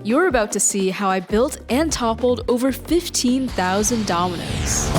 You're about to see how I built and toppled over 15,000 dominoes.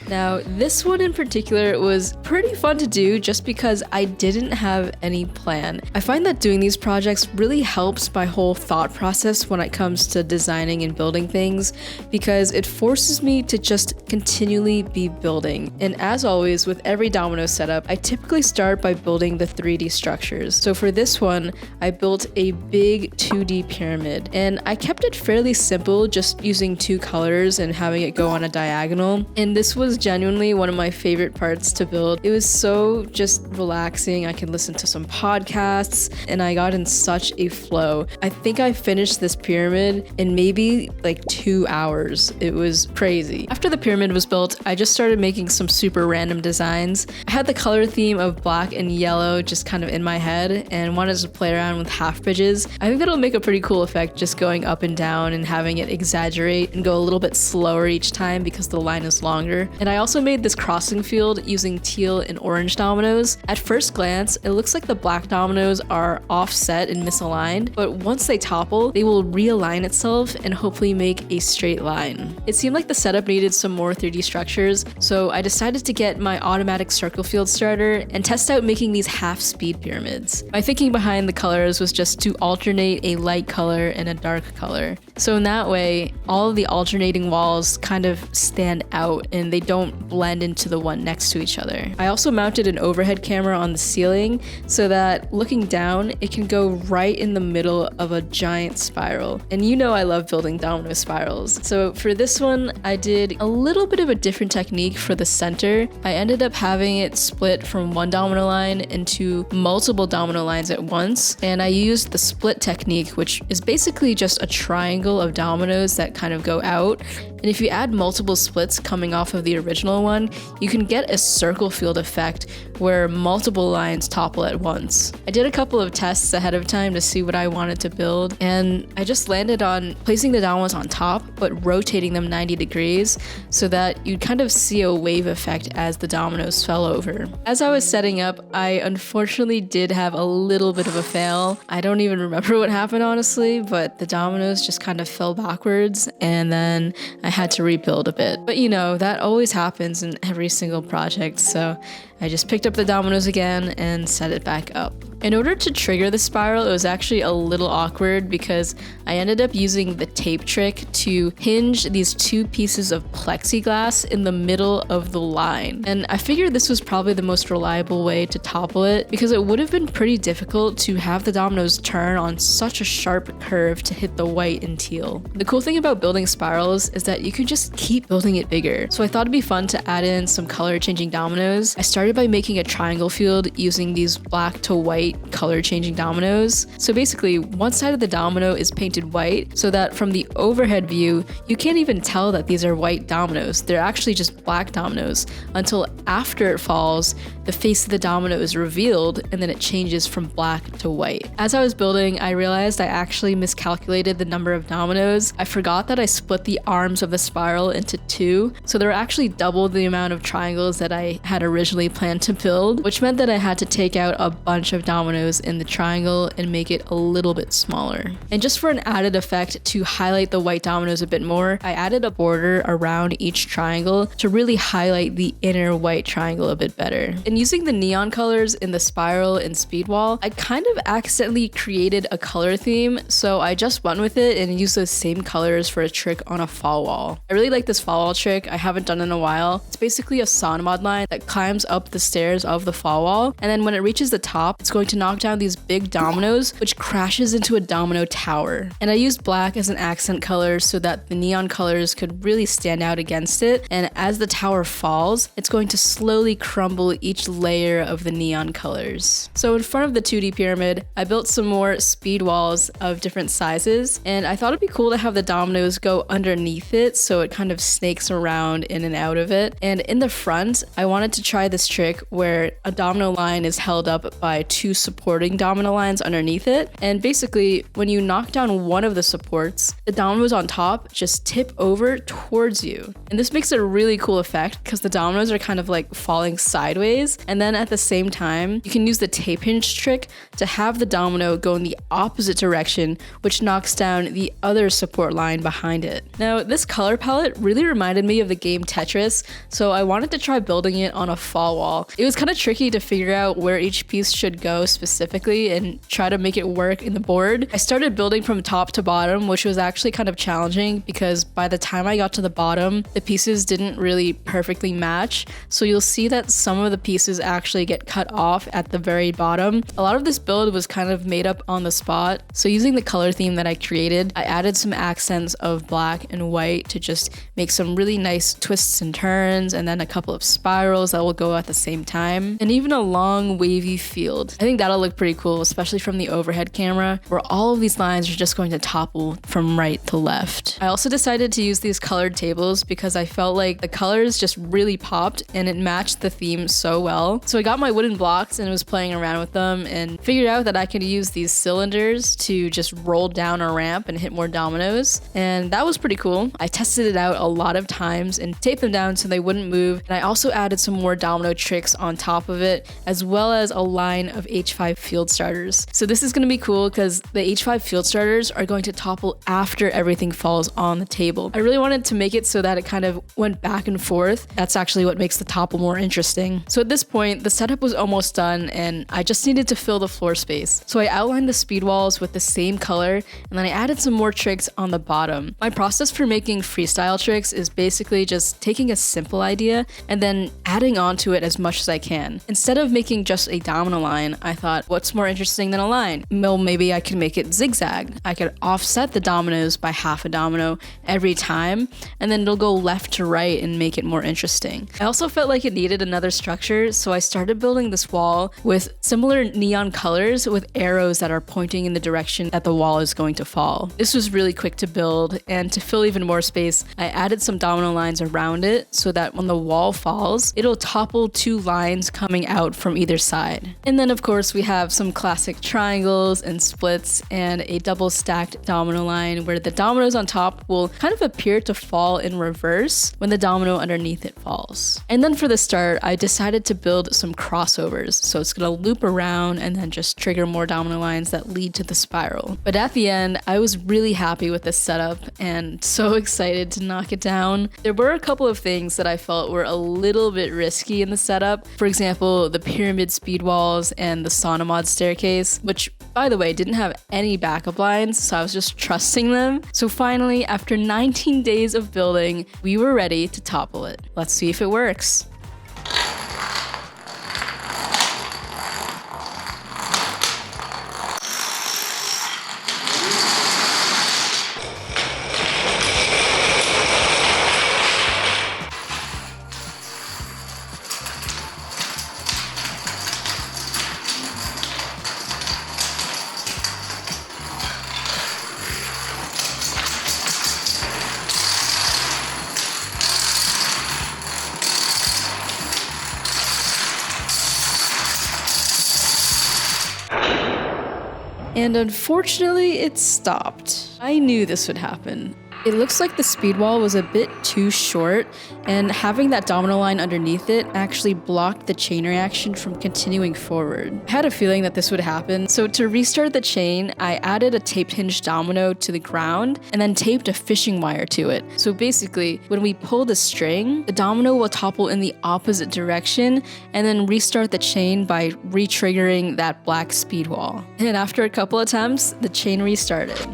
Now, this one in particular was pretty fun to do just because I didn't have any plan. I find that doing these projects really helps my whole thought process when it comes to designing and building things, because it forces me to just continually be building. And as always, with every domino setup, I typically start by building the 3D structures. So for this one, I built a big 2D pyramid, and I kept it fairly simple, just using 2 colors and having it go on a diagonal. And this was genuinely one of my favorite parts to build. It was so just relaxing. I could listen to some podcasts and I got in such a flow. I think I finished this pyramid in maybe like 2 hours. It was crazy. After the pyramid was built, I just started making some super random designs. I had the color theme of black and yellow just kind of in my head and wanted to play around with half bridges. I think that'll make a pretty cool effect, just going up and down and having it exaggerate and go a little bit slower each time because the line is longer. And I also made this crossing field using teal and orange dominoes. At first glance, it looks like the black dominoes are offset and misaligned, but once they topple, they will realign itself and hopefully make a straight line. It seemed like the setup needed some more 3D structures, so I decided to get my automatic circle field starter and test out making these half-speed pyramids. My thinking behind the colors was just to alternate a light color and a dark color. So in that way, all of the alternating walls kind of stand out and they don't blend into the one next to each other. I also mounted an overhead camera on the ceiling so that looking down, it can go right in the middle of a giant spiral. And you know I love building domino spirals. So for this one, I did a little bit of a different technique for the center. I ended up having it split from one domino line into multiple domino lines at once. And I used the split technique, which is basically just a triangle of dominoes that kind of go out. And if you add multiple splits coming off of the original one, you can get a circle field effect where multiple lines topple at once. I did a couple of tests ahead of time to see what I wanted to build, and I just landed on placing the dominoes on top, but rotating them 90 degrees so that you'd kind of see a wave effect as the dominoes fell over. As I was setting up, I unfortunately did have a little bit of a fail. I don't even remember what happened, honestly, but the dominoes just kind of fell backwards, and then I had to rebuild a bit. But you know, that always happens in every single project, so I just picked up the dominoes again and set it back up. In order to trigger the spiral, it was actually a little awkward because I ended up using the tape trick to hinge these 2 pieces of plexiglass in the middle of the line. And I figured this was probably the most reliable way to topple it because it would have been pretty difficult to have the dominoes turn on such a sharp curve to hit the white and teal. The cool thing about building spirals is that you can just keep building it bigger. So I thought it'd be fun to add in some color changing dominoes. I started by making a triangle field using these black to white color changing dominoes. So basically, one side of the domino is painted white so that from the overhead view, you can't even tell that these are white dominoes. They're actually just black dominoes until after it falls, the face of the domino is revealed and then it changes from black to white. As I was building, I realized I actually miscalculated the number of dominoes. I forgot that I split the arms of the spiral into 2, so there were actually double the amount of triangles that I had originally planned to build, which meant that I had to take out a bunch of dominoes in the triangle and make it a little bit smaller. And just for an added effect to highlight the white dominoes a bit more, I added a border around each triangle to really highlight the inner white triangle a bit better. And using the neon colors in the spiral and speed wall, I kind of accidentally created a color theme, so I just went with it and used those same colors for a trick on a fall wall. I really like this fall wall trick. I haven't done it in a while. It's basically a saw mod line that climbs up the stairs of the fall wall, and then when it reaches the top, it's going to knock down these big dominoes, which crashes into a domino tower. And I used black as an accent color so that the neon colors could really stand out against it, and as the tower falls, it's going to slowly crumble each layer of the neon colors. So in front of the 2D pyramid, I built some more speed walls of different sizes, and I thought it'd be cool to have the dominoes go underneath it so it kind of snakes around in and out of it. And in the front, I wanted to try this trick where a domino line is held up by 2 supporting domino lines underneath it. And basically, when you knock down one of the supports, the dominoes on top just tip over towards you. And this makes a really cool effect because the dominoes are kind of like falling sideways. And then at the same time, you can use the tape hinge trick to have the domino go in the opposite direction, which knocks down the other support line behind it. Now, this color palette really reminded me of the game Tetris, so I wanted to try building it on a fall wall. It was kind of tricky to figure out where each piece should go specifically and try to make it work in the board. I started building from top to bottom, which was actually kind of challenging because by the time I got to the bottom, the pieces didn't really perfectly match. So you'll see that some of the pieces actually get cut off at the very bottom. A lot of this build was kind of made up on the spot. So using the color theme that I created, I added some accents of black and white to just make some really nice twists and turns, and then a couple of spirals that will go at the same time, and even a long wavy field. I think that'll look pretty cool, especially from the overhead camera, where all of these lines are just going to topple from right to left. I also decided to use these colored tables because I felt like the colors just really popped and it matched the theme so well. So I got my wooden blocks and was playing around with them and figured out that I could use these cylinders to just roll down a ramp and hit more dominoes. And that was pretty cool. I tested it out a lot of times and taped them down so they wouldn't move. And I also added some more domino tricks on top of it, as well as a line of H5 field starters. So this is going to be cool because the H5 field starters are going to topple after everything falls on the table. I really wanted to make it so that it kind of went back and forth. That's actually what makes the topple more interesting. So at this point, the setup was almost done and I just needed to fill the floor space. So I outlined the speed walls with the same color and then I added some more tricks on the bottom. My process for making freestyle tricks is basically just taking a simple idea and then adding onto it as much as I can. Instead of making just a domino line, I thought, what's more interesting than a line? Well, maybe I could make it zigzag. I could offset the dominoes by half a domino every time, and then it'll go left to right and make it more interesting. I also felt like it needed another structure, so I started building this wall with similar neon colors with arrows that are pointing in the direction that the wall is going to fall. This was really quick to build, and to fill even more space, I added some domino lines around it so that when the wall falls, it'll topple two lines coming out from either side. And then of course we have some classic triangles and splits and a double stacked domino line where the dominoes on top will kind of appear to fall in reverse when the domino underneath it falls. And then for the start, I decided to build some crossovers. So it's gonna loop around and then just trigger more domino lines that lead to the spiral. But at the end, I was really happy with this setup and so excited to knock it down. There were a couple of things that I felt were a little bit risky in the setup. For example, the pyramid speed walls and the sauna mod staircase, which by the way didn't have any backup lines, so I was just trusting them. So finally, after 19 days of building, we were ready to topple it. Let's see if it works. And unfortunately, it stopped. I knew this would happen. It looks like the speed wall was a bit too short, and having that domino line underneath it actually blocked the chain reaction from continuing forward. I had a feeling that this would happen, so to restart the chain, I added a taped hinge domino to the ground and then taped a fishing wire to it. So basically, when we pull the string, the domino will topple in the opposite direction and then restart the chain by re-triggering that black speed wall. And after a couple attempts, the chain restarted.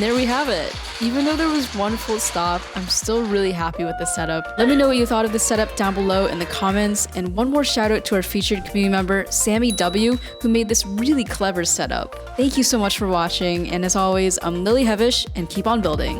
And there we have it. Even though there was one full stop, I'm still really happy with this setup. Let me know what you thought of this setup down below in the comments. And one more shout out to our featured community member, Sammy W, who made this really clever setup. Thank you so much for watching. And as always, I'm Lily Hevish, and keep on building.